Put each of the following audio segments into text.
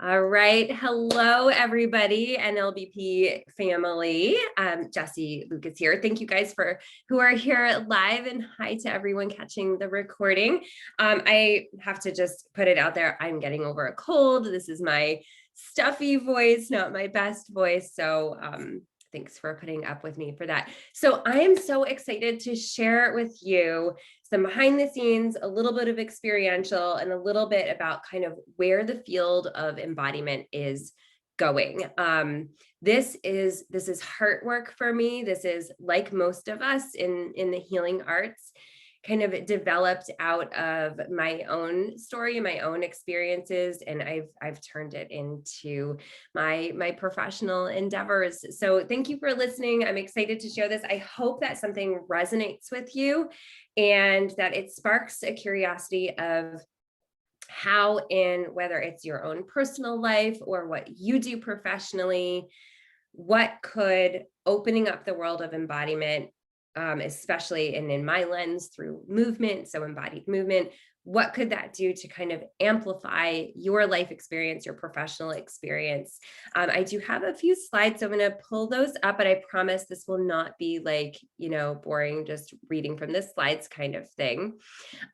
All right. Hello, everybody, NLBP family. Jessie Lucas here. Thank you guys for who are here live, and hi to everyone catching the recording. I have to just put it out there. I'm getting over a cold. This is my stuffy voice, not my best voice. So thanks for putting up with me for that. So I am so excited to share with you some behind the scenes, a little bit of experiential, and a little bit about kind of where the field of embodiment is going. This is heart work for me. This is, like most of us in the healing arts, kind of developed out of my own story, my own experiences, and I've turned it into my professional endeavors. So thank you for listening. I'm excited to share this. I hope that something resonates with you and that it sparks a curiosity of how, in whether it's your own personal life or what you do professionally, what could opening up the world of embodiment, especially in my lens through movement, so embodied movement, what could that do to kind of amplify your life experience, your professional experience? I do have a few slides, so I'm going to pull those up, but I promise this will not be like, boring, just reading from the slides kind of thing.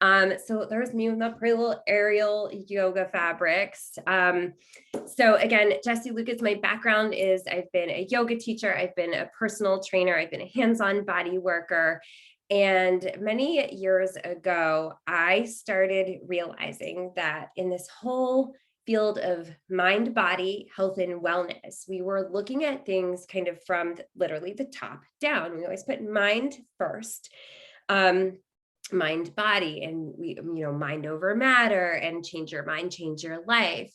So there's me with my pretty little aerial yoga fabrics. So again, Jessie Lucas, my background is I've been a yoga teacher, I've been a personal trainer, I've been a hands-on body worker. And many years ago, I started realizing that in this whole field of mind, body, health, and wellness, we were looking at things kind of from literally the top down. We always put mind first. Mind, body, and we, mind over matter, and change your mind, change your life.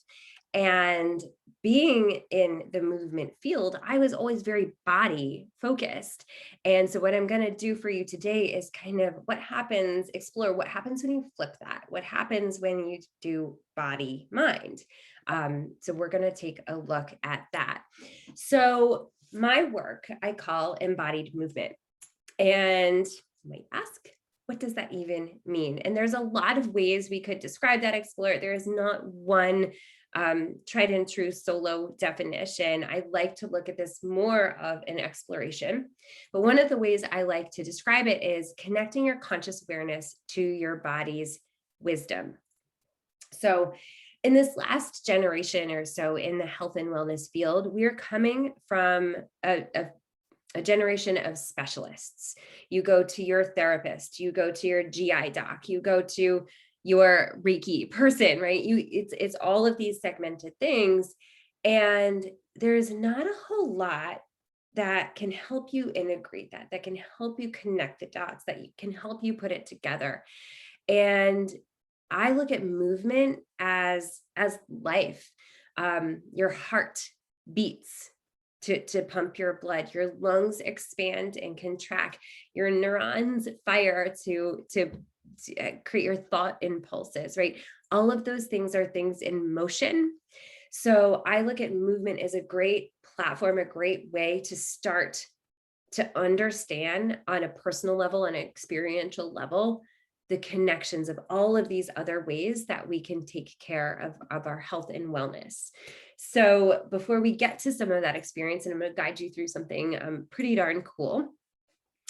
And being in the movement field, I was always very body focused. And so what I'm going to do for you today is kind of explore what happens when you flip that, what happens when you do body mind. So we're going to take a look at that. So my work I call embodied movement. And you might ask, what does that even mean? And there's a lot of ways we could describe that, explore it. There is not one tried and true solo definition. I like to look at this more of an exploration. But one of the ways I like to describe it is connecting your conscious awareness to your body's wisdom. So in this last generation or so in the health and wellness field, we're coming from a generation of specialists. You go to your therapist, you go to your GI doc, you go to your Reiki person, right? It's all of these segmented things. And there's not a whole lot that can help you integrate that can help you connect the dots, that can help you put it together. And I look at movement as life. Your heart beats to pump your blood, your lungs expand and contract, your neurons fire to create your thought impulses, right? All of those things are things in motion. So I look at movement as a great platform, a great way to start to understand on a personal level and an experiential level the connections of all of these other ways that we can take care of our health and wellness. So before we get to some of that experience, and I'm going to guide you through something pretty darn cool.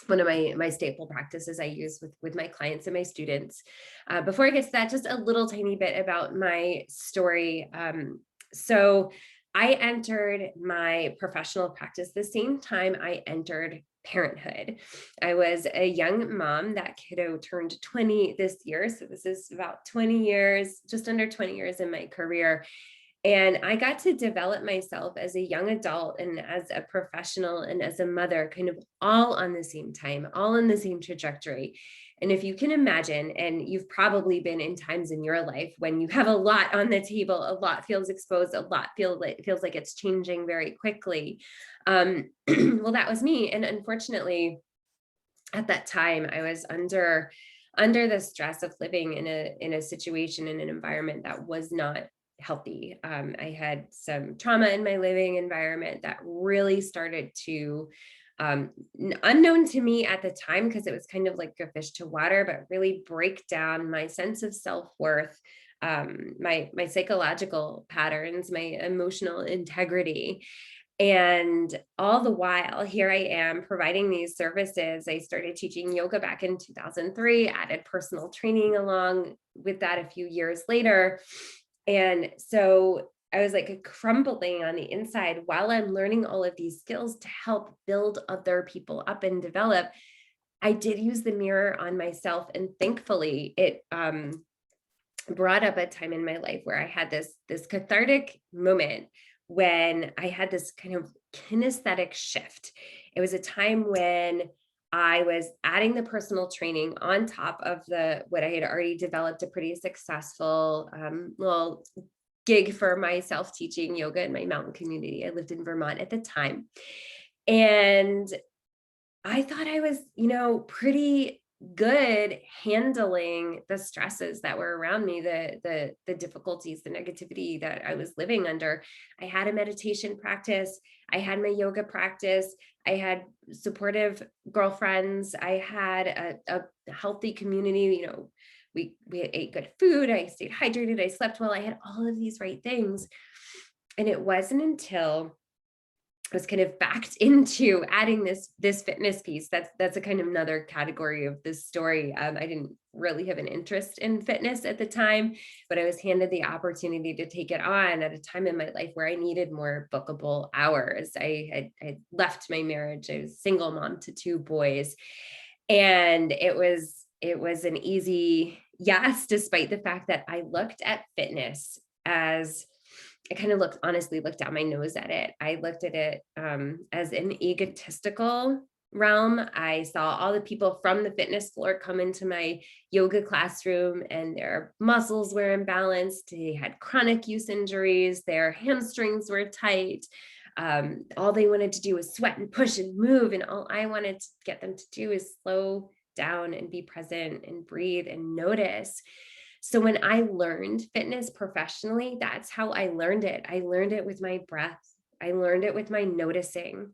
One of my staple practices I use with my clients and my students. Before I get to that, just a little tiny bit about my story. So I entered my professional practice the same time I entered parenthood. I was a young mom. That kiddo turned 20 this year. So this is about 20 years, just under 20 years in my career. And I got to develop myself as a young adult and as a professional and as a mother, kind of all on the same time, all in the same trajectory. And if you can imagine, and you've probably been in times in your life when you have a lot on the table, a lot feels exposed, a lot feels like it's changing very quickly. Well, that was me. And unfortunately, at that time, I was under the stress of living in a situation, in an environment that was not healthy. I had some trauma in my living environment that really started to, unknown to me at the time, because it was kind of like a fish to water, but really break down my sense of self-worth, my psychological patterns, my emotional integrity. And all the while, here I am providing these services. I started teaching yoga back in 2003, added personal training along with that a few years later. And so I was like crumbling on the inside while I'm learning all of these skills to help build other people up and develop. I did use the mirror on myself, and thankfully it brought up a time in my life where I had this cathartic moment when I had this kind of kinesthetic shift. It was a time when I was adding the personal training on top of what I had already developed, a pretty successful little gig for myself teaching yoga in my mountain community. I lived in Vermont at the time. And I thought I was, pretty good handling the stresses that were around me, the difficulties, the negativity that I was living under. I had a meditation practice. I had my yoga practice. I had supportive girlfriends. I had a healthy community. We ate good food. I stayed hydrated. I slept well. I had all of these right things. And it wasn't until I was kind of backed into adding this fitness piece. That's a kind of another category of this story. I didn't really have an interest in fitness at the time, but I was handed the opportunity to take it on at a time in my life where I needed more bookable hours. I had left my marriage. I was a single mom to 2 boys, and it was an easy yes, despite the fact that I looked at fitness as I kind of honestly looked down my nose at it. I looked at it as an egotistical realm. I saw all the people from the fitness floor come into my yoga classroom, and their muscles were imbalanced. They had chronic use injuries. Their hamstrings were tight. All they wanted to do was sweat and push and move. And all I wanted to get them to do is slow down and be present and breathe and notice. So when I learned fitness professionally, that's how I learned it. I learned it with my breath. I learned it with my noticing.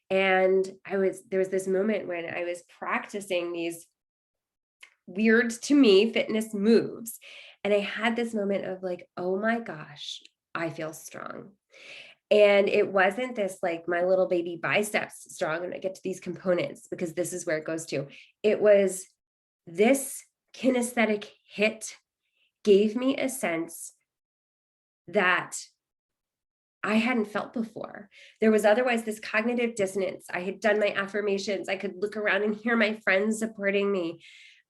And there was this moment when I was practicing these weird to me fitness moves. And I had this moment of like, oh my gosh, I feel strong. And it wasn't this like my little baby biceps strong, and I get to these components because this is where it goes to. It was this kinesthetic hit gave me a sense that I hadn't felt before. There was otherwise this cognitive dissonance. I had done my affirmations. I could look around and hear my friends supporting me.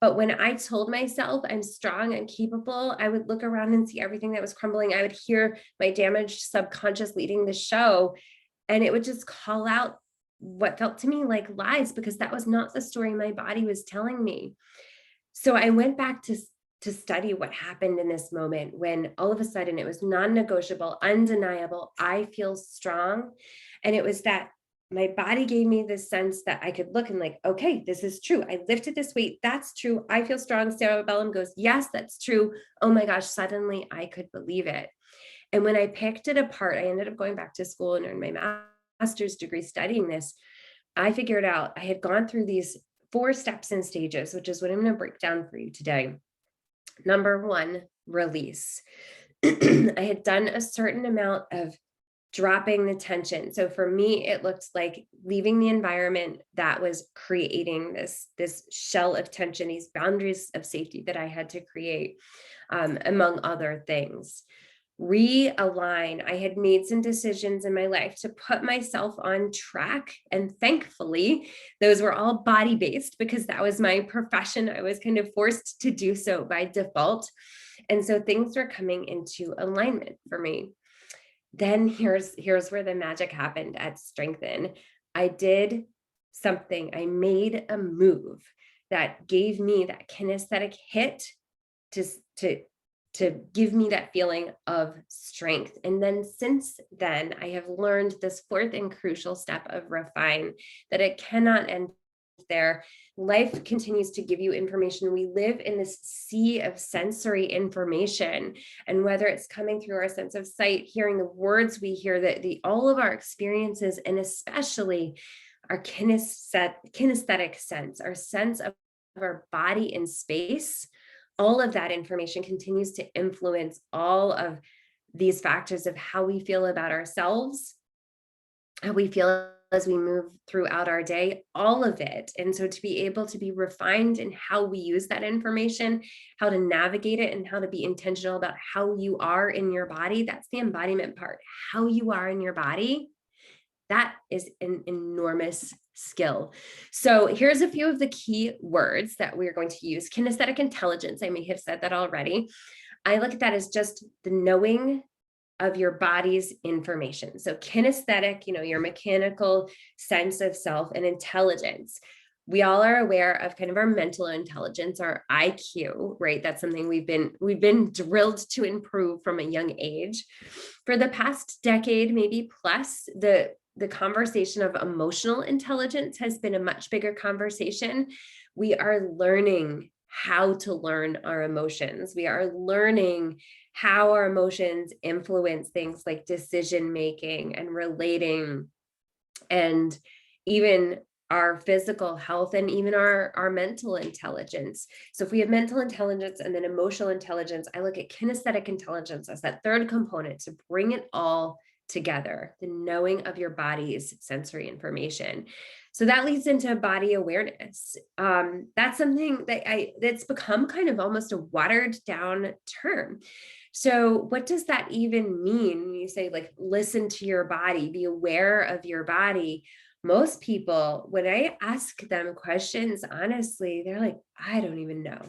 But when I told myself I'm strong and capable, I would look around and see everything that was crumbling. I would hear my damaged subconscious leading the show, and it would just call out what felt to me like lies, because that was not the story my body was telling me. So I went back to study what happened in this moment when all of a sudden it was non-negotiable, undeniable. I feel strong. And it was that my body gave me this sense that I could look and like, okay, this is true. I lifted this weight. That's true. I feel strong. Cerebellum goes, yes, that's true. Oh my gosh, suddenly I could believe it. And when I picked it apart, I ended up going back to school and earned my master's degree studying this. I figured out I had gone through these 4 steps and stages, which is what I'm going to break down for you today. Number 1, release. I had done a certain amount of dropping the tension. So for me, it looked like leaving the environment that was creating this shell of tension, these boundaries of safety that I had to create, among other things. Realign. I had made some decisions in my life to put myself on track. And thankfully, those were all body-based because that was my profession. I was kind of forced to do so by default. And so things were coming into alignment for me. Then here's where the magic happened at Strengthen. I did something. I made a move that gave me that kinesthetic hit to give me that feeling of strength. And then since then, I have learned this 4th and crucial step of refine, that it cannot end there. Life continues to give you information. We live in this sea of sensory information, and whether it's coming through our sense of sight, hearing the words we hear, all of our experiences, and especially our kinesthetic sense, our sense of our body in space, all of that information continues to influence all of these factors of how we feel about ourselves, how we feel as we move throughout our day, all of it. And so to be able to be refined in how we use that information, how to navigate it, and how to be intentional about how you are in your body, that's the embodiment part. How you are in your body, that is an enormous skill. So here's a few of the key words that we're going to use. Kinesthetic intelligence, I may have said that already. I look at that as just the knowing of your body's information. So kinesthetic, your mechanical sense of self, and intelligence. We all are aware of kind of our mental intelligence, our IQ, right? That's something we've been drilled to improve from a young age. For the past decade, maybe plus, the conversation of emotional intelligence has been a much bigger conversation. We are learning how to learn our emotions. We are learning how our emotions influence things like decision making and relating, and even our physical health, and even our mental intelligence. So if we have mental intelligence and then emotional intelligence, I look at kinesthetic intelligence as that third component to bring it all together, the knowing of your body's sensory information. So that leads into body awareness. That's something that's become kind of almost a watered down term. So what does that even mean when you say, like, listen to your body, be aware of your body? Most people, when I ask them questions, honestly, they're like, I don't even know.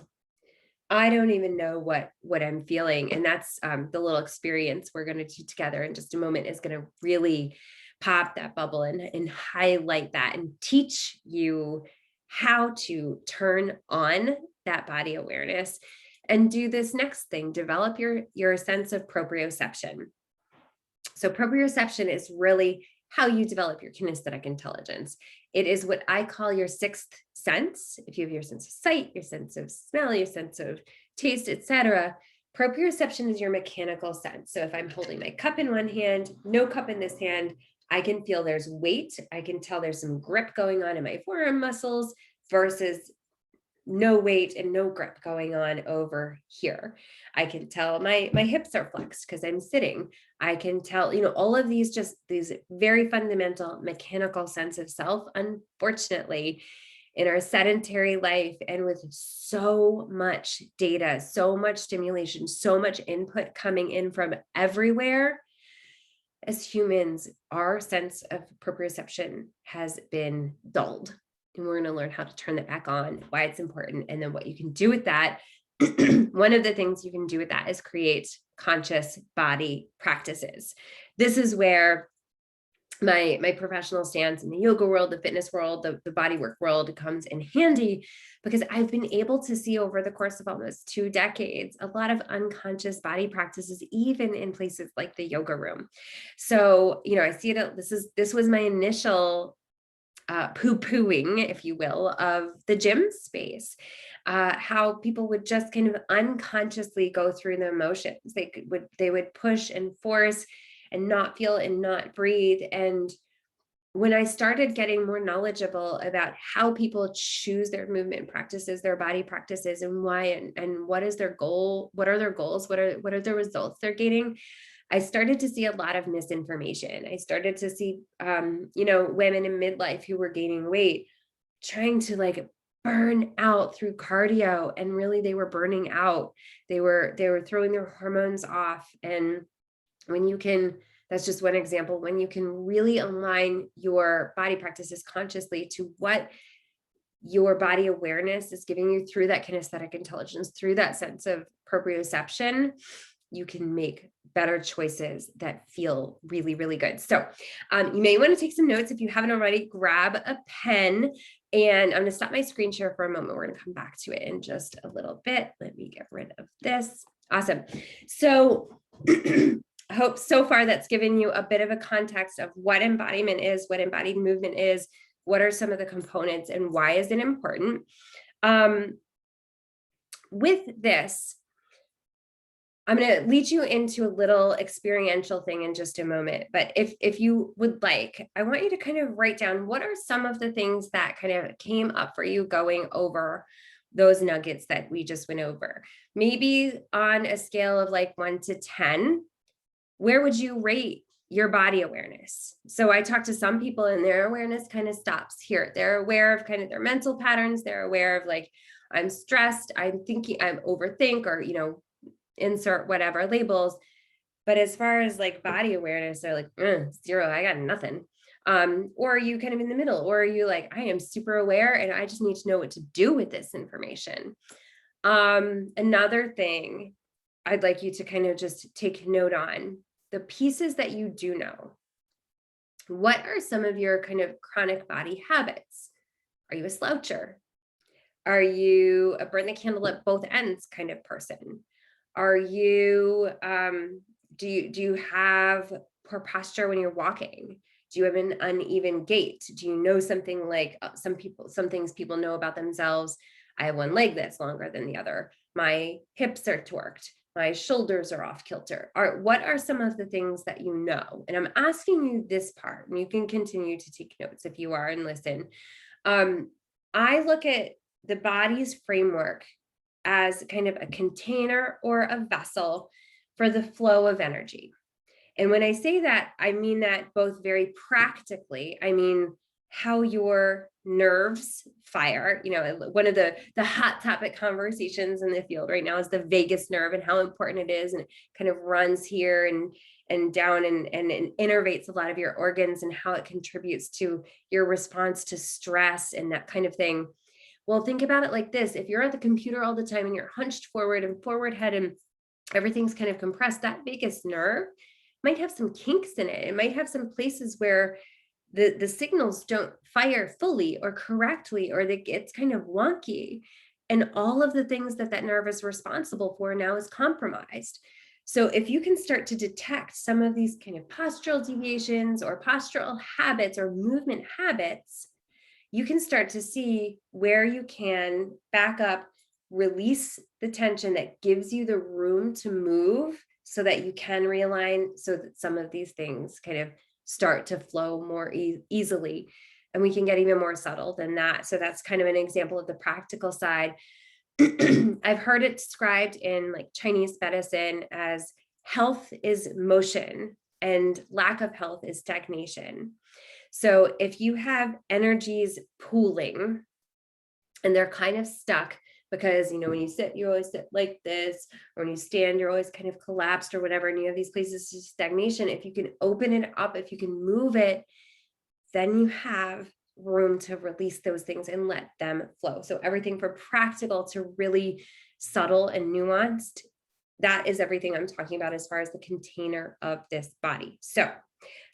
I don't even know what I'm feeling. And that's the little experience we're going to do together in just a moment is going to really pop that bubble and highlight that and teach you how to turn on that body awareness and do this next thing, develop your sense of proprioception. So proprioception is really how you develop your kinesthetic intelligence. It is what I call your sixth sense. If you have your sense of sight, your sense of smell, your sense of taste, etc., proprioception is your mechanical sense. So if I'm holding my cup in one hand, no cup in this hand, I can feel there's weight. I can tell there's some grip going on in my forearm muscles versus no weight and no grip going on over here. I can tell my hips are flexed because I'm sitting. I can tell, all of these very fundamental mechanical sense of self. Unfortunately, in our sedentary life and with so much data, so much stimulation, so much input coming in from everywhere, as humans, our sense of proprioception has been dulled. And we're going to learn how to turn that back on, why it's important, and then what you can do with that. One of the things you can do with that is create conscious body practices. This is where my professional stance in the yoga world, the fitness world, the body work world comes in handy, because I've been able to see over the course of almost 2 decades, a lot of unconscious body practices, even in places like the yoga room. So, I see it, this was my initial poo-pooing, if you will, of the gym space, how people would just kind of unconsciously go through the motions. They would push and force and not feel and not breathe. And when I started getting more knowledgeable about how people choose their movement practices, their body practices, and why, and what is their goal, what are their goals, what are the results they're getting, I started to see a lot of misinformation. I started to see, women in midlife who were gaining weight, trying to burn out through cardio, and really they were burning out. They were throwing their hormones off. And that's just one example, when you can really align your body practices consciously to what your body awareness is giving you through that kinesthetic intelligence, through that sense of proprioception, you can make better choices that feel really, really good. So you may want to take some notes. If you haven't already, grab a pen, and I'm going to stop my screen share for a moment. We're going to come back to it in just a little bit. Let me get rid of this. Awesome. So I hope so far that's given you a bit of a context of what embodiment is, what embodied movement is, what are some of the components, and why is it important. With this, I'm going to lead you into a little experiential thing in just a moment. But if you would like, I want you to kind of write down what are some of the things that kind of came up for you going over those nuggets that we just went over. Maybe on a scale of like 1 to 10, where would you rate your body awareness? So I talked to some people and their awareness kind of stops here. They're aware of kind of their mental patterns. They're aware of like, I'm stressed, I'm thinking, I'm overthink, or, insert whatever labels. But as far as like body awareness, they're like, 0, I got nothing. Or are you kind of in the middle? Or are you like, I am super aware and I just need to know what to do with this information. Another thing I'd like you to kind of just take note on, the pieces that you do know. What are some of your kind of chronic body habits? Are you a sloucher? Are you a burn the candle at both ends kind of person? Are you, do you have poor posture when you're walking? Do you have an uneven gait? Do you know something like some things people know about themselves? I have one leg that's longer than the other. My hips are torqued. My shoulders are off kilter. What are some of the things that you know? And I'm asking you this part, and you can continue to take notes if you are and listen. I look at the body's framework as kind of a container or a vessel for the flow of energy. And when I say that, I mean that both very practically. I mean how your nerves fire. One of the hot topic conversations in the field right now is the vagus nerve and how important it is, and it kind of runs here and down and innervates a lot of your organs, and how it contributes to your response to stress and that kind of thing. Well, think about it like this. If you're at the computer all the time and you're hunched forward and forward head and everything's kind of compressed, that vagus nerve might have some kinks in it. It might have some places where the signals don't fire fully or correctly, or it's kind of wonky. And all of the things that nerve is responsible for now is compromised. So if you can start to detect some of these kind of postural deviations or postural habits or movement habits, you can start to see where you can back up, release the tension that gives you the room to move so that you can realign, so that some of these things kind of start to flow more easily. And we can get even more subtle than that. So that's kind of an example of the practical side. I've heard it described in like Chinese medicine as health is motion and lack of health is stagnation. So if you have energies pooling and they're kind of stuck, because, when you sit, you always sit like this, or when you stand, you're always kind of collapsed or whatever, and you have these places of stagnation, if you can open it up, if you can move it, then you have room to release those things and let them flow. So everything from practical to really subtle and nuanced, that is everything I'm talking about as far as the container of this body. So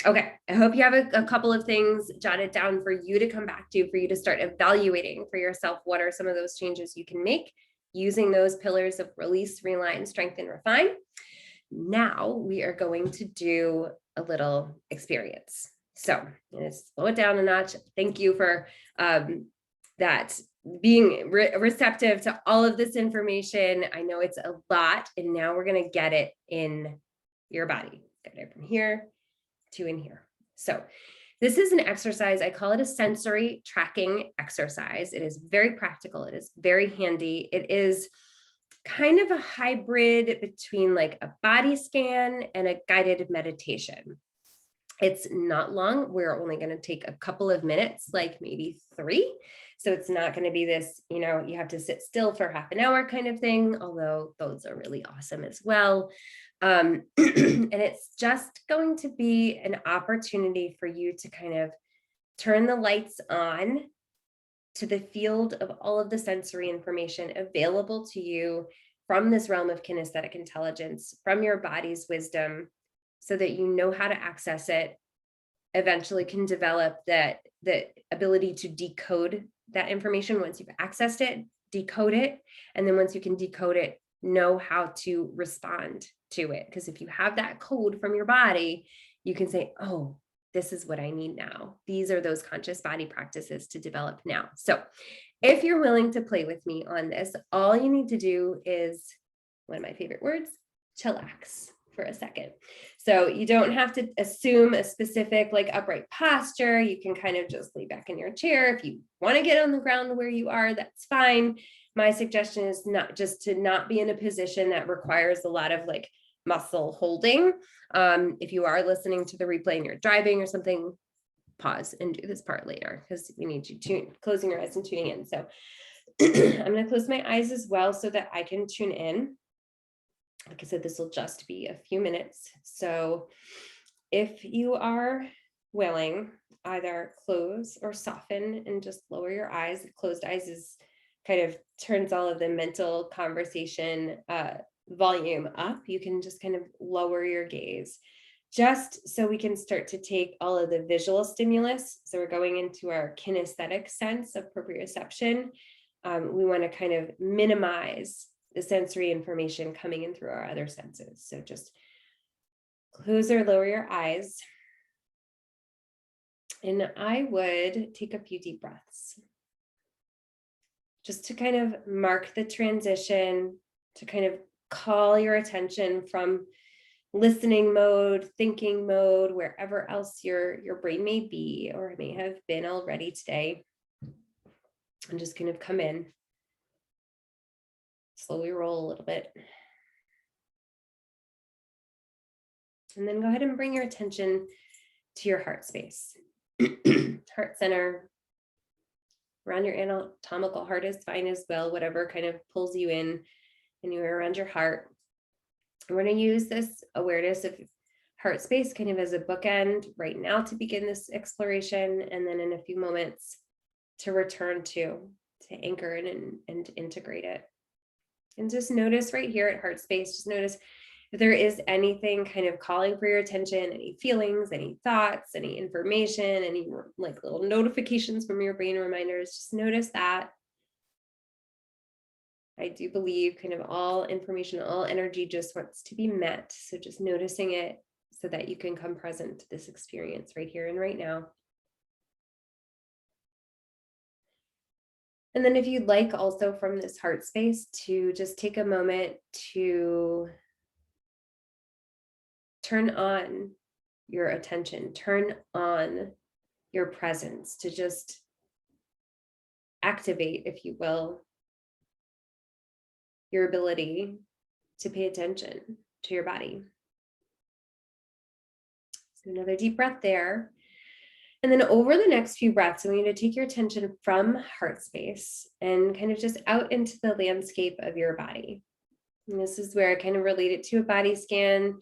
okay, I hope you have a couple of things jotted down for you to come back to, for you to start evaluating for yourself. What are some of those changes you can make using those pillars of release, realign, strengthen, refine? Now we are going to do a little experience. So I'm going to slow it down a notch. Thank you for that, being receptive to all of this information. I know it's a lot, and now we're going to get it in your body. Get it from here to in here. So this is an exercise. I call it a sensory tracking exercise. It is very practical. It is very handy. It is kind of a hybrid between like a body scan and a guided meditation. It's not long. We're only going to take a couple of minutes, like maybe 3. So it's not going to be this, you have to sit still for half an hour kind of thing, although those are really awesome as well. And it's just going to be an opportunity for you to kind of turn the lights on to the field of all of the sensory information available to you from this realm of kinesthetic intelligence, from your body's wisdom, so that you know how to access it, eventually can develop the ability to decode that information once you've accessed it, decode it, and then once you can decode it, know how to respond to it. Because if you have that code from your body, you can say, oh, this is what I need now. These are those conscious body practices to develop now. So if you're willing to play with me on this, all you need to do is, one of my favorite words, chillax. for a second. So you don't have to assume a specific like upright posture. You can kind of just lay back in your chair. If you want to get on the ground where you are, that's fine. My suggestion is not just to not be in a position that requires a lot of like muscle holding. If you are listening to the replay and you're driving or something, pause and do this part later because we need you closing your eyes and tuning in. So I'm going to close my eyes as well so that I can tune in. Like I said, this will just be a few minutes. So if you are willing, either close or soften and just lower your eyes. Closed eyes is kind of turns all of the mental conversation volume up. You can just kind of lower your gaze just so we can start to take all of the visual stimulus. So we're going into our kinesthetic sense of proprioception. We want to kind of minimize the sensory information coming in through our other senses. So just close or lower your eyes. And I would take a few deep breaths just to kind of mark the transition, to kind of call your attention from listening mode, thinking mode, wherever else your brain may be or may have been already today, and just kind of come in. Slowly roll a little bit. And then go ahead and bring your attention to your heart space. Heart center. Around your anatomical heart is fine as well, whatever kind of pulls you in anywhere around your heart. We're going to use this awareness of heart space kind of as a bookend right now to begin this exploration, and then in a few moments to return to anchor in and integrate it. And just notice right here at heart space, just notice if there is anything kind of calling for your attention, any feelings, any thoughts, any information, any like little notifications from your brain reminders, just notice that. I do believe kind of all information, all energy just wants to be met. So just noticing it so that you can come present to this experience right here and right now. And then if you'd like also from this heart space to just take a moment to turn on your attention, turn on your presence, to just activate, if you will, your ability to pay attention to your body. So another deep breath there. And then over the next few breaths, I want you to take your attention from heart space and kind of just out into the landscape of your body. And this is where I kind of relate it to a body scan.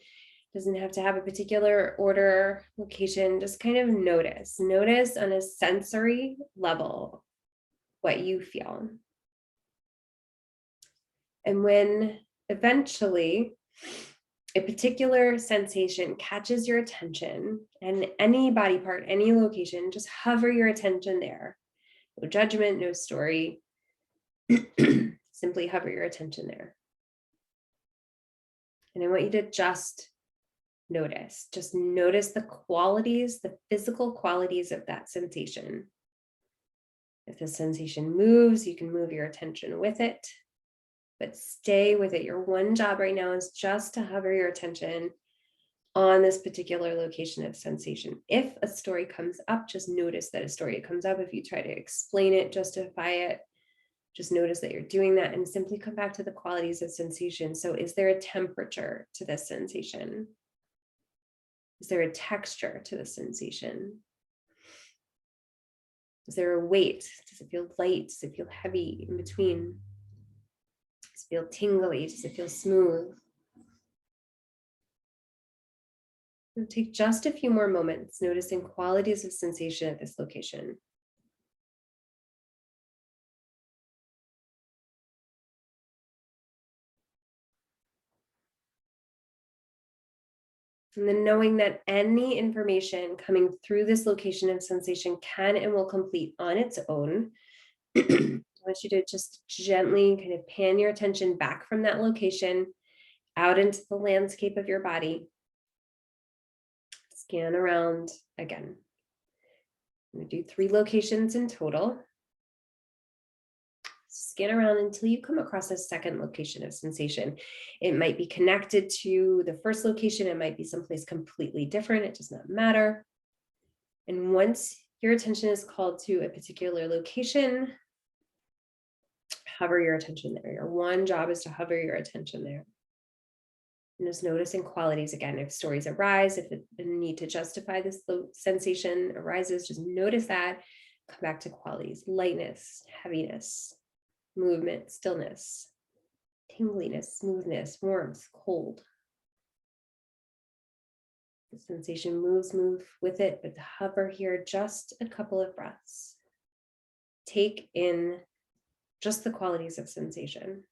Doesn't have to have a particular order, location, just kind of notice on a sensory level what you feel. And when eventually a particular sensation catches your attention, and any body part, any location, just hover your attention there. No judgment, no story. Simply hover your attention there. And I want you to just notice the qualities, the physical qualities of that sensation. If the sensation moves, you can move your attention with it, but stay with it. Your one job right now is just to hover your attention on this particular location of sensation. If a story comes up, just notice that a story comes up. If you try to explain it, justify it, just notice that you're doing that and simply come back to the qualities of sensation. So is there a temperature to this sensation? Is there a texture to the sensation? Is there a weight? Does it feel light? Does it feel heavy in between? Does it feel tingly? Does it feel smooth? It'll take just a few more moments noticing qualities of sensation at this location. And then knowing that any information coming through this location of sensation can and will complete on its own. I want you to just gently kind of pan your attention back from that location out into the landscape of your body. Scan around again. I'm going to do 3 locations in total. Scan around until you come across a second location of sensation. It might be connected to the first location. It might be someplace completely different. It does not matter. And once your attention is called to a particular location, hover your attention there. Your one job is to hover your attention there. And just noticing qualities again. If stories arise, if the need to justify this sensation arises, just notice that. Come back to qualities: lightness, heaviness, movement, stillness, tingliness, smoothness, warmth, cold. The sensation moves, move with it, but hover here just a couple of breaths. Take in just the qualities of sensation.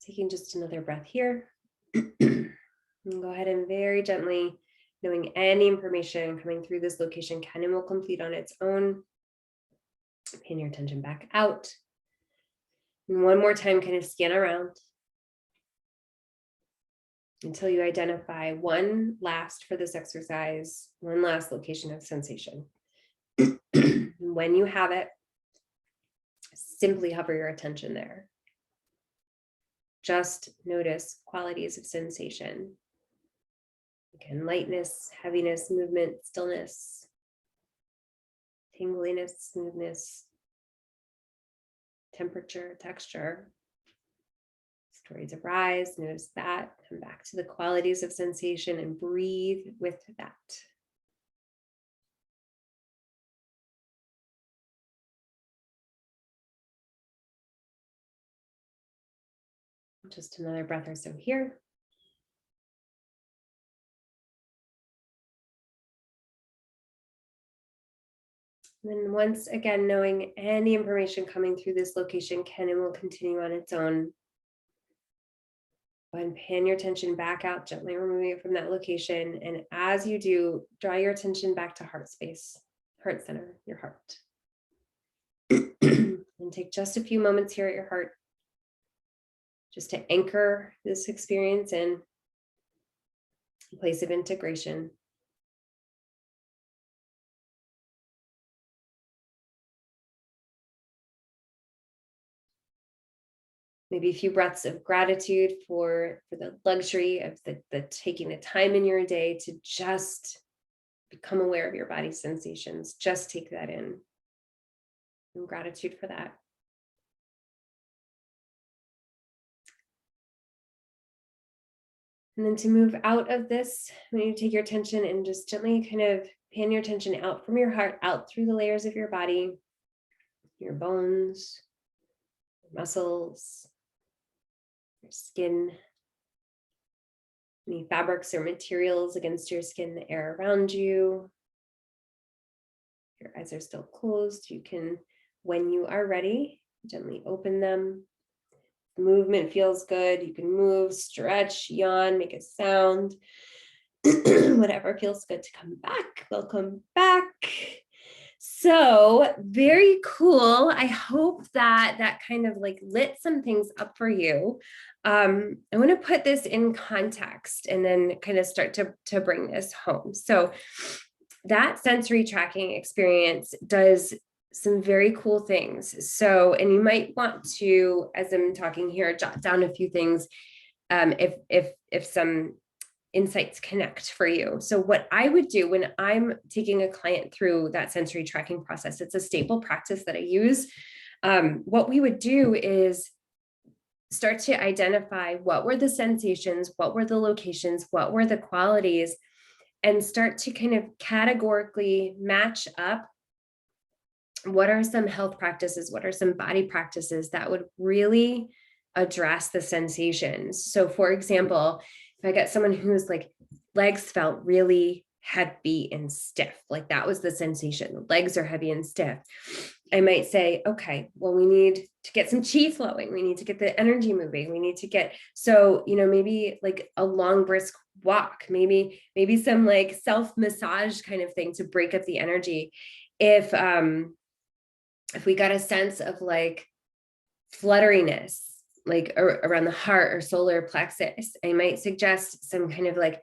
Taking just another breath here. And go ahead and very gently, knowing any information coming through this location can and will complete on its own. Pan your attention back out. And one more time, kind of scan around until you identify one last, for this exercise, one last location of sensation. When you have it, simply hover your attention there. Just notice qualities of sensation. Again, lightness, heaviness, movement, stillness, tingliness, smoothness, temperature, texture. Stories arise, notice that. Come back to the qualities of sensation and breathe with that. Just another breath or so here. And then once again, knowing any information coming through this location can and will continue on its own. Go ahead and pan your attention back out, gently removing it from that location. And as you do, draw your attention back to heart space, heart center, your heart. And take just a few moments here at your heart, just to anchor this experience in a place of integration. Maybe a few breaths of gratitude for the luxury of the taking the time in your day to just become aware of your body's sensations. Just take that in. And gratitude for that. And then to move out of this, when you take your attention and just gently kind of pan your attention out from your heart, out through the layers of your body, your bones, your muscles, your skin, any fabrics or materials against your skin, the air around you. Your eyes are still closed. You can, when you are ready, gently open them. Movement feels good. You can move, stretch, yawn, make a sound. Whatever feels good to come back. Welcome back. So very cool. I hope that kind of like lit some things up for you. I want to put this in context and then kind of start to bring this home. So that sensory tracking experience does some very cool things. So, and you might want to, as I'm talking here, jot down a few things if some insights connect for you. So what I would do when I'm taking a client through that sensory tracking process, it's a staple practice that I use. What we would do is start to identify what were the sensations, what were the locations, what were the qualities, and start to kind of categorically match up what are some health practices, what are some body practices that would really address the sensations. So for example, if I get someone who's like legs felt really heavy and stiff, like that was the sensation, the legs are heavy and stiff, I might say, okay, well, we need to get some chi flowing. We need to get the energy moving. We need to get, so, you know, maybe like a long brisk walk, maybe some like self-massage kind of thing to break up the energy. If we got a sense of like flutteriness like around the heart or solar plexus. I might suggest some kind of like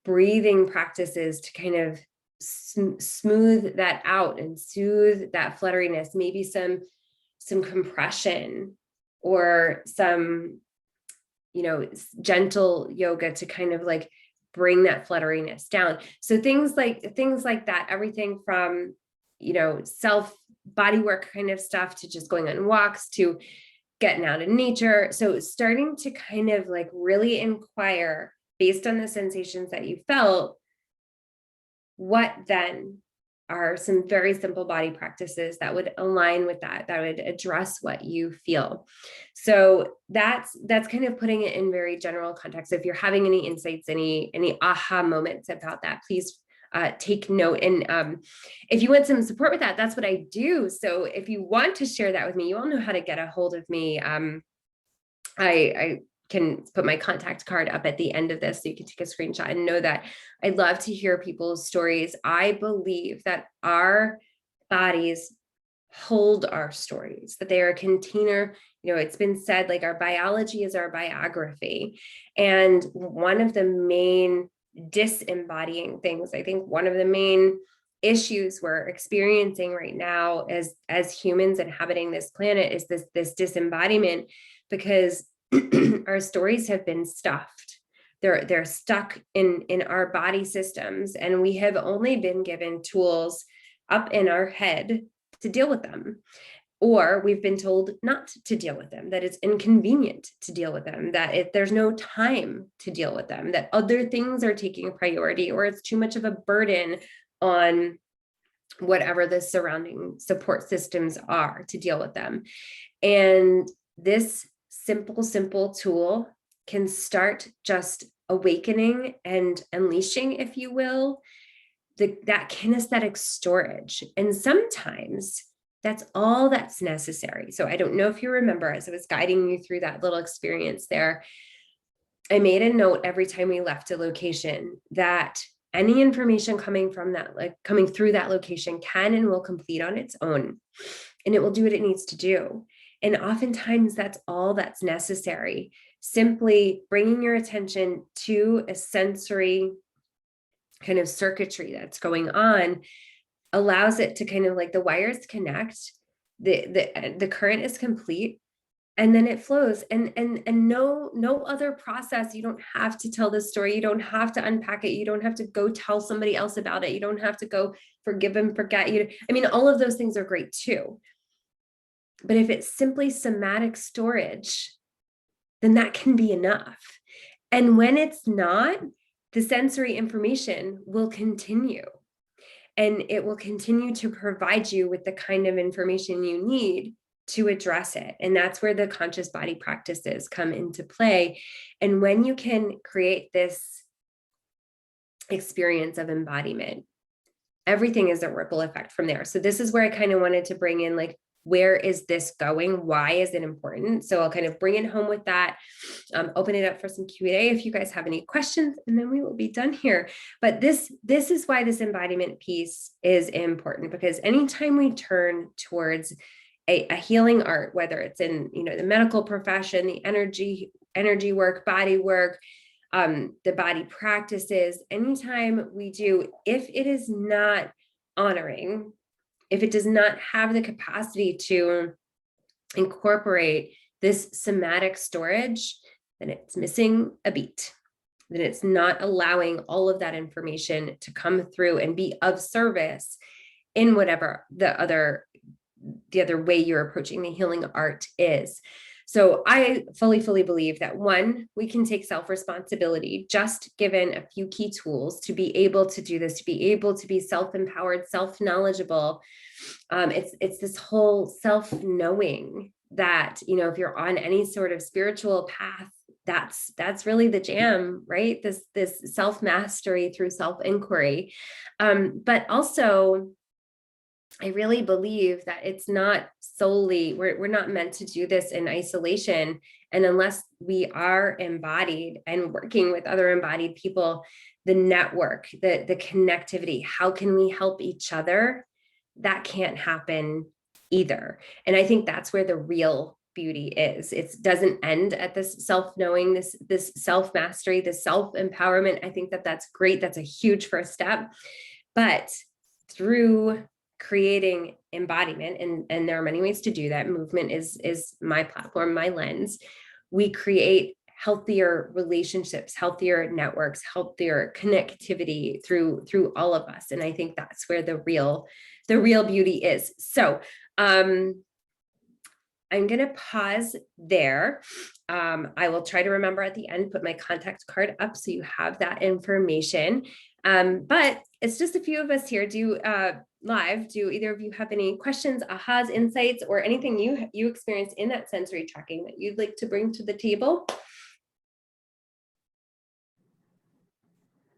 breathing practices to kind of smooth that out and soothe that flutteriness, maybe some compression or some, gentle yoga to kind of like bring that flutteriness down. So things like that, everything from, self body work kind of stuff to just going on walks to getting out in nature. So starting to kind of like really inquire based on the sensations that you felt, what then are some very simple body practices that would align with that would address what you feel. So that's kind of putting it in very general context. If you're having any insights, any aha moments about that, please take note. And if you want some support with that, that's what I do. So if you want to share that with me, you all know how to get a hold of me. I can put my contact card up at the end of this so you can take a screenshot and know that I love to hear people's stories. I believe that our bodies hold our stories, that they are a container. It's been said, like, our biology is our biography. And one of the main disembodying things, I think one of the main issues we're experiencing right now as humans inhabiting this planet is this disembodiment, because our stories have been stuffed. They're stuck in our body systems, and we have only been given tools up in our head to deal with them. Or we've been told not to deal with them, that it's inconvenient to deal with them, that there's no time to deal with them, that other things are taking priority, or it's too much of a burden on whatever the surrounding support systems are to deal with them. And this simple tool can start just awakening and unleashing, if you will, that kinesthetic storage. And sometimes that's all that's necessary. So I don't know if you remember, as I was guiding you through that little experience there, I made a note every time we left a location that any information coming through that location can and will complete on its own, and it will do what it needs to do. And oftentimes that's all that's necessary. Simply bringing your attention to a sensory kind of circuitry that's going on allows it to kind of like the wires connect, the current is complete, and then it flows. And no other process. You don't have to tell this story. You don't have to unpack it. You don't have to go tell somebody else about it. You don't have to go forgive and forget. All of those things are great too. But if it's simply somatic storage, then that can be enough. And when it's not, the sensory information will continue. And it will continue to provide you with the kind of information you need to address it. And that's where the conscious body practices come into play. And when you can create this experience of embodiment, everything is a ripple effect from there. So this is where I kind of wanted to bring in, like, where is this going? Why is it important? So I'll kind of bring it home with that, open it up for some Q&A if you guys have any questions, and then we will be done here. But this is why this embodiment piece is important, because anytime we turn towards a healing art, whether it's in the medical profession, the energy work, body work, the body practices, anytime we do, if it is not honoring, if it does not have the capacity to incorporate this somatic storage, then it's missing a beat. Then it's not allowing all of that information to come through and be of service in whatever the other way you're approaching the healing art is. So I fully believe that, one, we can take self-responsibility, just given a few key tools to be able to do this, to be able to be self-empowered, self-knowledgeable. It's this whole self-knowing that, if you're on any sort of spiritual path, that's really the jam, right? This self-mastery through self-inquiry. But also, I really believe that it's not solely, we're not meant to do this in isolation. And unless we are embodied and working with other embodied people, the network, the connectivity, how can we help each other? That can't happen either. And I think that's where the real beauty is. It doesn't end at this self-knowing, this self-mastery, this self-empowerment. I think that that's great. That's a huge first step. But through creating embodiment, and there are many ways to do that. Movement is my platform, my lens. We create healthier relationships, healthier networks, healthier connectivity through all of us. And I think that's where the real beauty is. So I'm going to pause there. I will try to remember at the end, put my contact card up so you have that information. But it's just a few of us here live. Do either of you have any questions, ahas, insights, or anything you experienced in that sensory tracking that you'd like to bring to the table?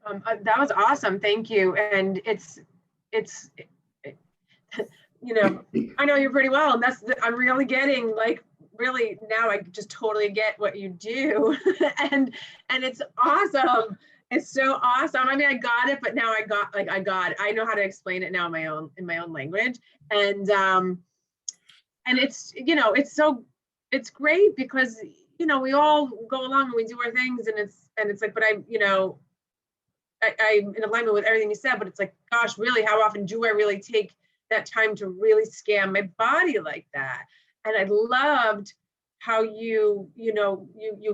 That was awesome. Thank you. And it's I know you pretty well, and I'm really getting really now I just totally get what you do. and it's awesome. It's so awesome. I mean, I got it, but now I got it. I know how to explain it now in my own language. And it's, it's great because, we all go along and we do our things, and it's like, but I'm in alignment with everything you said, but it's like, gosh, really, how often do I really take that time to really scan my body like that? And I loved how you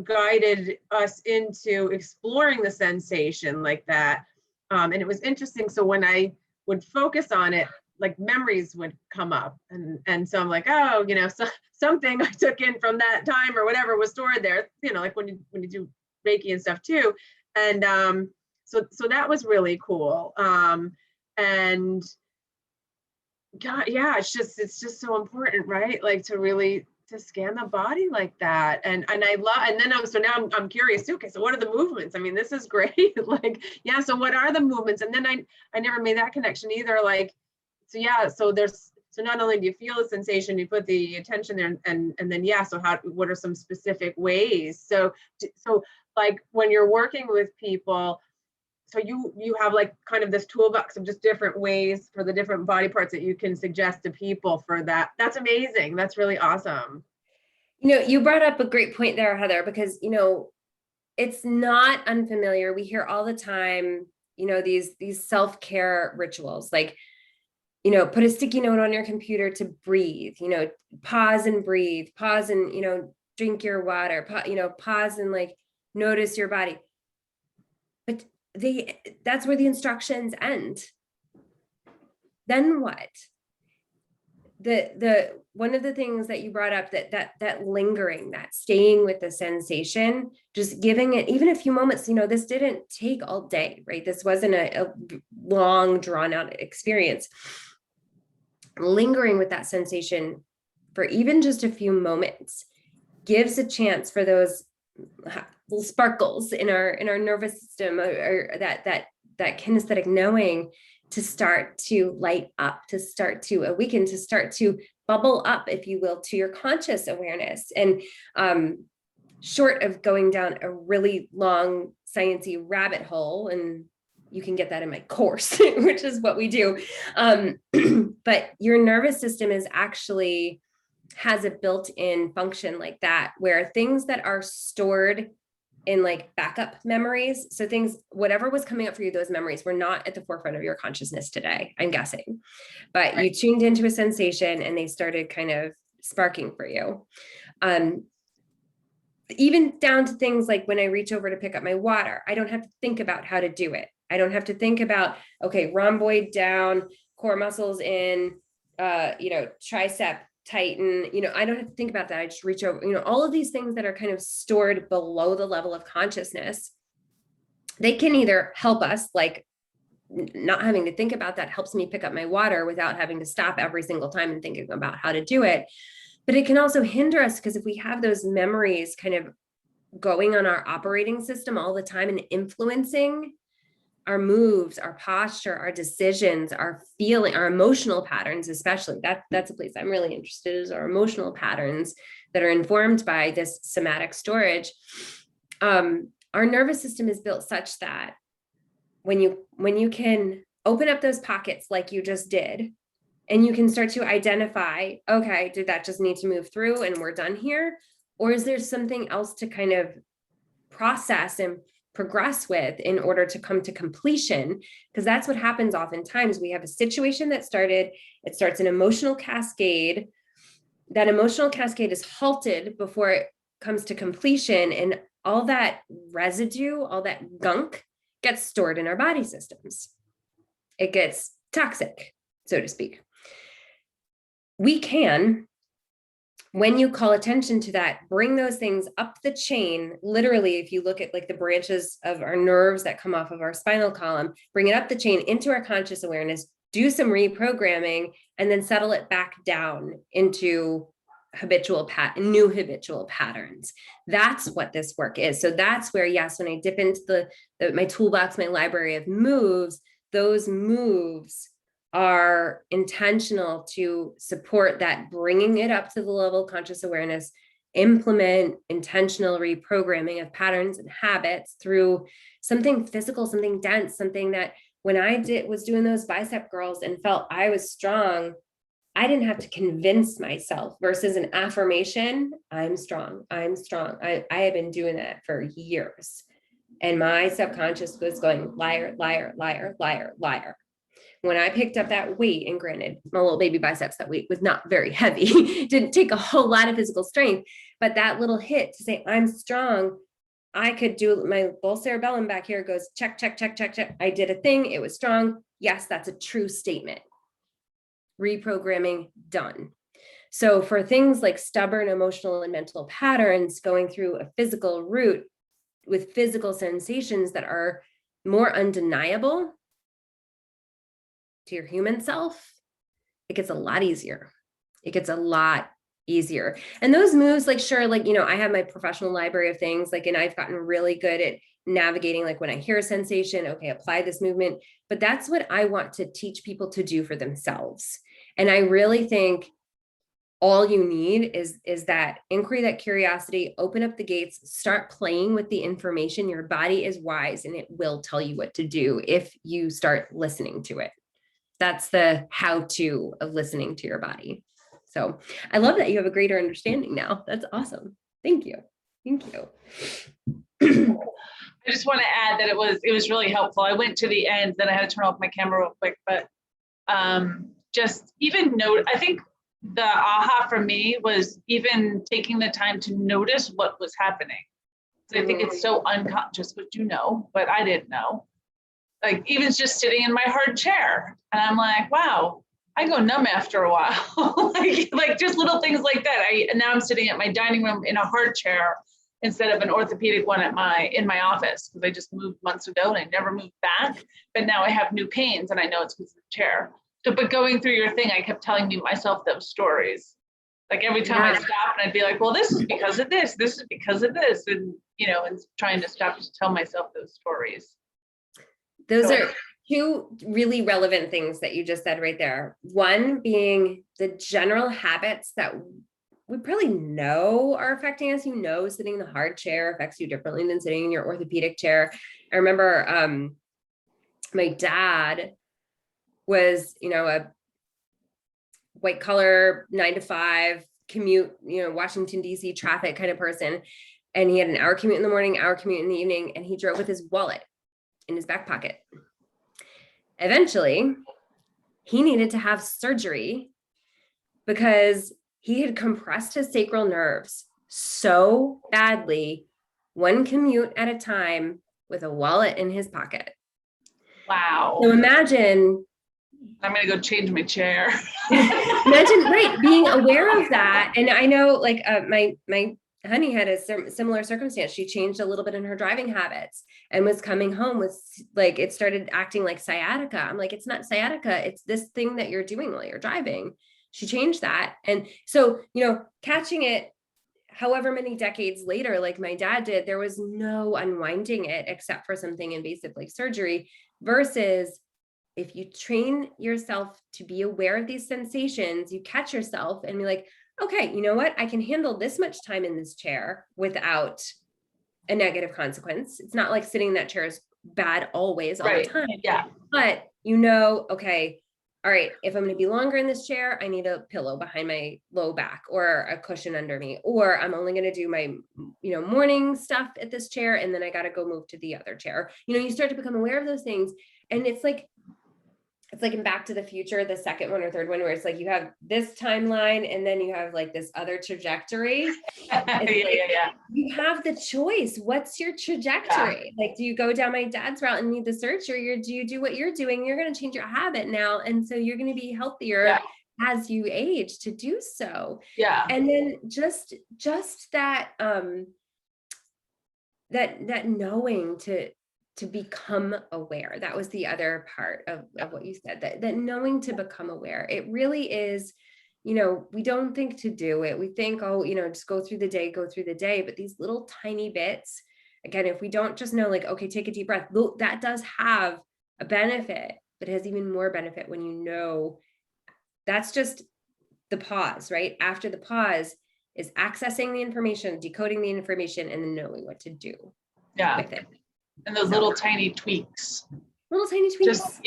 guided us into exploring the sensation like that. And it was interesting. So when I would focus on it, like memories would come up, and so I'm like, oh, so something I took in from that time or whatever was stored there, like when you do Reiki and stuff too. And so that was really cool. And God, yeah, it's just so important, right? Like to scan the body like that. And I love, and then now I'm curious too. Okay, so what are the movements? I mean, this is great. Like, yeah, so what are the movements? And then I never made that connection either. Like, so yeah, so not only do you feel the sensation, you put the attention there, and then yeah, so what are some specific ways? So like when you're working with people, so you have like kind of this toolbox of just different ways for the different body parts that you can suggest to people for that. That's amazing. That's really awesome. You brought up a great point there, Heather, because, it's not unfamiliar. We hear all the time, these self-care rituals, like, put a sticky note on your computer to breathe, pause and breathe, pause and, drink your water, pause and like notice your body. But that's where the instructions end. Then what? The one of the things that you brought up, that lingering, that staying with the sensation, just giving it even a few moments. This didn't take all day, right? This wasn't a long drawn out experience. Lingering with that sensation for even just a few moments gives a chance for those little sparkles in our nervous system, or that kinesthetic knowing, to start to light up, to start to awaken, to start to bubble up, if you will, to your conscious awareness. And short of going down a really long sciencey rabbit hole, and you can get that in my course, which is what we do. But your nervous system has a built-in function like that, where things that are stored in like backup memories. So things, whatever was coming up for you, those memories were not at the forefront of your consciousness today, I'm guessing, but right. You tuned into a sensation and they started kind of sparking for you. Even down to things like when I reach over to pick up my water, I don't have to think about how to do it. I don't have to think about, okay, rhomboid down, core muscles in, tricep tighten, I don't have to think about that. I just reach over, all of these things that are kind of stored below the level of consciousness. They can either help us, like not having to think about that helps me pick up my water without having to stop every single time and thinking about how to do it. But it can also hinder us, because if we have those memories kind of going on our operating system all the time and influencing our moves, our posture, our decisions, our feeling, our emotional patterns, especially, that's a place I'm really interested in, is our emotional patterns that are informed by this somatic storage. Our nervous system is built such that when you can open up those pockets like you just did, And you can start to identify, okay, did that just need to move through and we're done here? Or is there something else to kind of process and progress with in order to come to completion? Because that's what happens oftentimes. We have a situation that started, it starts an emotional cascade. That emotional cascade is halted before it comes to completion. And all that residue, all that gunk gets stored in our body systems. It gets toxic, so to speak. We can, when you call attention to that, bring those things up the chain. Literally, if you look at like the branches of our nerves that come off of our spinal column, bring it up the chain into our conscious awareness, do some reprogramming, and then settle it back down into new habitual patterns. That's what this work is. So that's where, yes, when I dip into my toolbox, my library of moves, those moves are intentional to support that, bringing it up to the level of conscious awareness, implement intentional reprogramming of patterns and habits through something physical, something dense, something that when I was doing those bicep curls and felt I was strong, I didn't have to convince myself, versus an affirmation, I'm strong, I'm strong. I have been doing that for years. And my subconscious was going, liar, liar, liar, liar, liar. When I picked up that weight, and granted, my little baby biceps, that weight was not very heavy, didn't take a whole lot of physical strength, but that little hit to say, I'm strong, I could do, my little cerebellum back here goes, check, check, check, check, check. I did a thing, it was strong. Yes, that's a true statement. Reprogramming done. So for things like stubborn emotional and mental patterns, going through a physical route with physical sensations that are more undeniable to your human self, it gets a lot easier. It gets a lot easier. And those moves, like, sure, like, you know, I have my professional library of things, like, and I've gotten really good at navigating, like when I hear a sensation, okay, apply this movement, but that's what I want to teach people to do for themselves. And I really think all you need is that inquiry, that curiosity, open up the gates, start playing with the information. Your body is wise and it will tell you what to do if you start listening to it. That's the how-to of listening to your body. So I love that you have a greater understanding now. That's awesome. Thank you. Thank you. I just want to add that it was really helpful. I went to the end, then I had to turn off my camera real quick, but just even note, I think the aha for me was even taking the time to notice what was happening. So I think it's so unconscious, but you know, but I didn't know. Like even just sitting in my hard chair, and I'm like, wow, I go numb after a while. like just little things like that. And now I'm sitting at my dining room in a hard chair instead of an orthopedic one in my office, because I just moved months ago and I never moved back. But now I have new pains, and I know it's because of the chair. So, but going through your thing, I kept telling myself those stories. Like every time I stopped, and I'd be like, well, this is because of this. This is because of this. And, you know, and trying to stop to tell myself those stories. Those are two really relevant things that you just said right there. One being the general habits that we probably know are affecting us. You know, sitting in the hard chair affects you differently than sitting in your orthopedic chair. I remember my dad was, you know, a white collar 9-to-5 commute, you know, Washington, D.C. traffic kind of person. And he had an hour commute in the morning, hour commute in the evening, and he drove with his wallet in his back pocket. Eventually, he needed to have surgery because he had compressed his sacral nerves so badly, one commute at a time with a wallet in his pocket. Wow. So imagine, I'm going to go change my chair. Imagine, right, being aware of that. And I know, like, my honey had a similar circumstance. She changed a little bit in her driving habits and was coming home with, like, it started acting like sciatica. I'm like, it's not sciatica. It's this thing that you're doing while you're driving. She changed that. And so, you know, catching it however many decades later, like my dad did, there was no unwinding it except for something invasive like surgery, versus if you train yourself to be aware of these sensations, you catch yourself and be like, okay, you know what? I can handle this much time in this chair without a negative consequence. It's not like sitting in that chair is bad always, all the time. Yeah. But you know, okay, all right, if I'm going to be longer in this chair, I need a pillow behind my low back or a cushion under me, or I'm only going to do my, morning stuff at this chair. And then I got to go move to the other chair. You start to become aware of those things. And it's like in Back to the Future, the second one or third one, where it's like you have this timeline and then you have like this other trajectory. You have the choice. What's your trajectory? Like, do you go down my dad's route and need the search, or do you do what you're doing? You're going to change your habit now. And so you're going to be healthier as you age to do so. Yeah. And then just that, that knowing to become aware. That was the other part of what you said, that knowing to become aware. It really is, we don't think to do it. We think, just go through the day. But these little tiny bits, again, if we don't just know, like, okay, take a deep breath, that does have a benefit, but it has even more benefit when you know that's just the pause, right? After the pause is accessing the information, decoding the information, and then knowing what to do with it. And those little tiny tweaks. Just,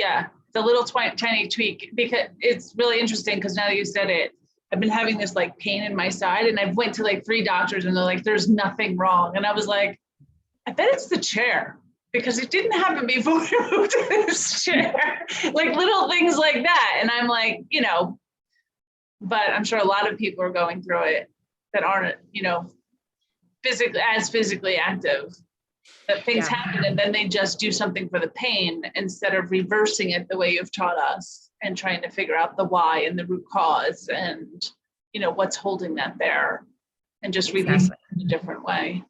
the little tiny tweak, because it's really interesting, because now that you said it, I've been having this like pain in my side, and I've went to like 3 doctors and they're like, there's nothing wrong. And I was like, I bet it's the chair, because it didn't happen before we moved to this chair. Like little things like that. And I'm like, but I'm sure a lot of people are going through it that aren't, physically active. That things happen and then they just do something for the pain instead of reversing it the way you've taught us and trying to figure out the why and the root cause and what's holding that there, and just release it in a different way.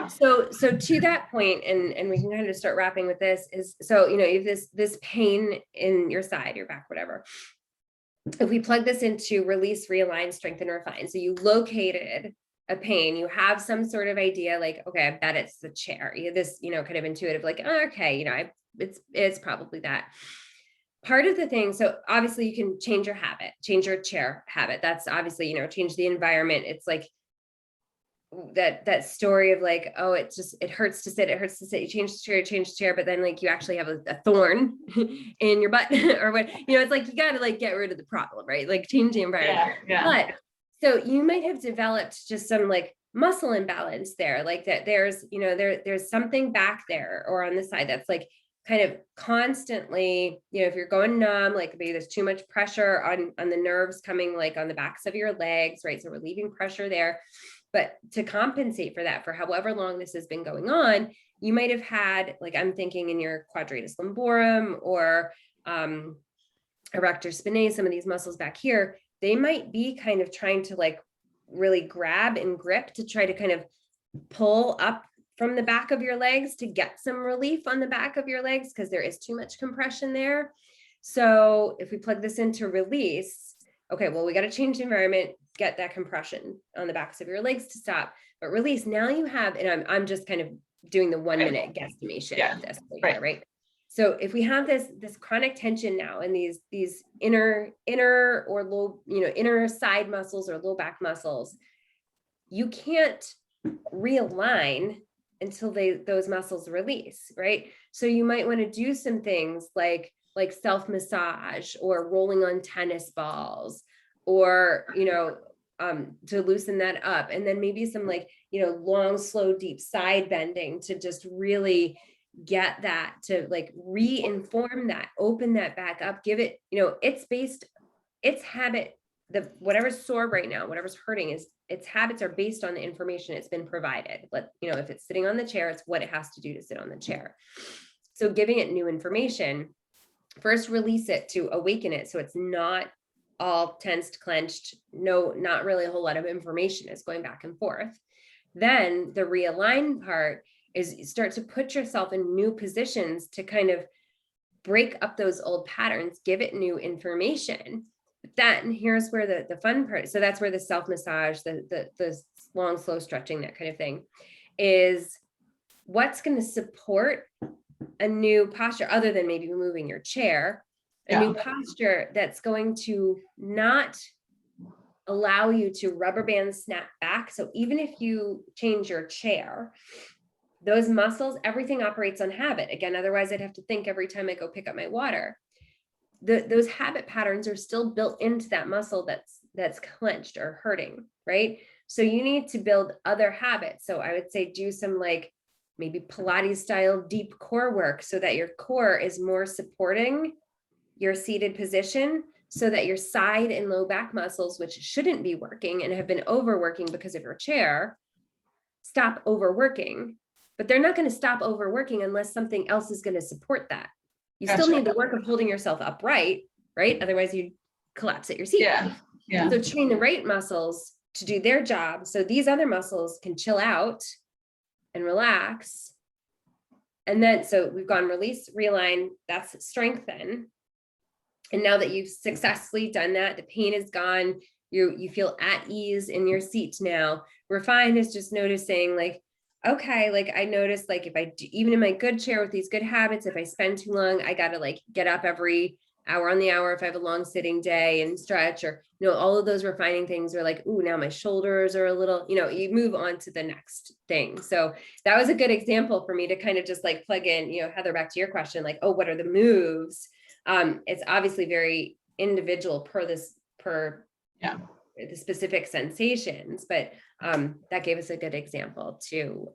So to that point, and we can kind of start wrapping with this, is you have this pain in your side, your back, whatever. If we plug this into release, realign, strengthen, refine. So you located a pain, you have some sort of idea, like, okay, I bet it's the chair. You have this, kind of intuitive, like, oh, okay, it's probably that. Part of the thing, so obviously you can change your habit, change your chair habit. That's obviously, change the environment. It's like that story of like, oh, it hurts to sit. You change the chair, but then like you actually have a thorn in your butt or what, it's like, you got to like get rid of the problem, right? Like change the environment. But so you might have developed just some like muscle imbalance there, like that there's, there's something back there or on the side that's like kind of constantly, if you're going numb, like maybe there's too much pressure on the nerves coming like on the backs of your legs, right? So we're leaving pressure there. But to compensate for that, for however long this has been going on, you might have had, like, I'm thinking in your quadratus lumborum or erector spinae, some of these muscles back here, they might be kind of trying to like really grab and grip to try to kind of pull up from the back of your legs to get some relief on the back of your legs, because there is too much compression there. So if we plug this into release, okay, well, we got to change the environment, get that compression on the backs of your legs to stop, but release. Now you have, and I'm just kind of doing the 1 minute guesstimation of this, right? So if we have this chronic tension now in these inner or low, inner side muscles or low back muscles, you can't realign until those muscles release, right? So you might want to do some things like self-massage or rolling on tennis balls, or, to loosen that up. And then maybe some like, long, slow, deep side bending to just really get that to like reinform that, open that back up, give it, its habit, whatever's sore right now, whatever's hurting its habits are based on the information it's been provided. But, if it's sitting on the chair, it's what it has to do to sit on the chair. So giving it new information, first release it to awaken it. So it's not all tensed, clenched, not really a whole lot of information is going back and forth. Then the realign part is you start to put yourself in new positions to kind of break up those old patterns, give it new information. Then here's where the fun part, so that's where the self-massage, the long, slow stretching, that kind of thing, is what's going to support a new posture other than maybe moving your chair, new posture that's going to not allow you to rubber band snap back. So even if you change your chair, those muscles, everything operates on habit. Again, otherwise I'd have to think every time I go pick up my water. those habit patterns are still built into that muscle that's clenched or hurting, right? So you need to build other habits. So I would say do some like maybe Pilates style deep core work so that your core is more supporting your seated position, so that your side and low back muscles, which shouldn't be working and have been overworking because of your chair, stop overworking. But they're not going to stop overworking unless something else is going to support that. You still need the work of holding yourself upright, right? Otherwise you collapse at your seat. Yeah. So train the right muscles to do their job so these other muscles can chill out and relax. And then, so we've gone release, realign, that's strengthen. And now that you've successfully done that, the pain is gone, you feel at ease in your seat now. Refine is just noticing like, okay, like I noticed like if I do, even in my good chair with these good habits, if I spend too long, I got to like get up every hour on the hour if I have a long sitting day and stretch, or, you know, all of those refining things are like, ooh, now my shoulders are a little, you know, you move on to the next thing. So that was a good example for me to kind of just like plug in, you know, Heather, back to your question, like, oh, what are the moves? It's obviously very individual per the specific sensations, but that gave us a good example to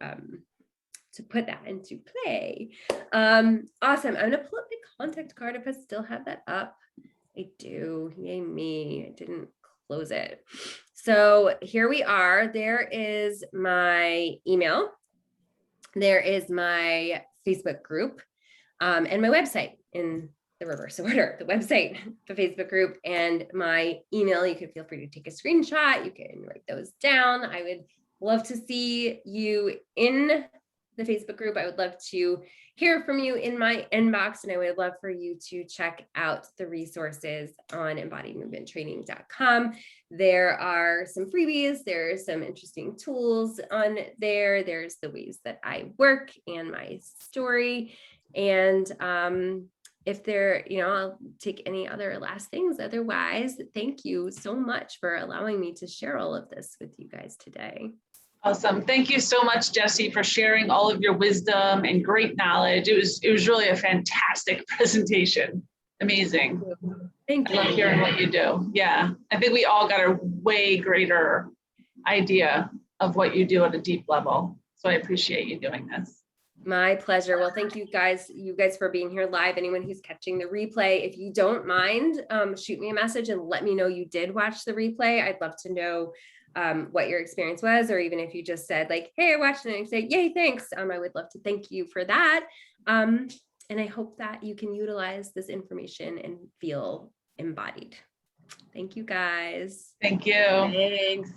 put that into play. Awesome. I'm gonna pull up the contact card if I still have that up. I do. Yay me. I didn't close it. So here we are. There is my email. There is my Facebook group, and my website in the reverse order. The website, the Facebook group, and my email. You can feel free to take a screenshot. You can write those down. I would love to see you in the Facebook group. I would love to hear from you in my inbox, and I would love for you to check out the resources on embodiedmovementtraining.com. There are some freebies, there's some interesting tools on there, there's the ways that I work and my story, and if there, you know, I'll take any other last things. Otherwise, thank you so much for allowing me to share all of this with you guys today. Awesome. Thank you so much, Jessie, for sharing all of your wisdom and great knowledge. It was really a fantastic presentation. Amazing. Thank you. I love hearing what you do. Yeah. I think we all got a way greater idea of what you do at a deep level. So I appreciate you doing this. My pleasure. Well, thank you guys for being here live. Anyone who's catching the replay, if you don't mind, shoot me a message and let me know you did watch the replay. I'd love to know what your experience was, or even if you just said like, hey, I watched it, and say, yay, thanks. I would love to thank you for that. And I hope that you can utilize this information and feel embodied. Thank you guys. Thank you. Thanks.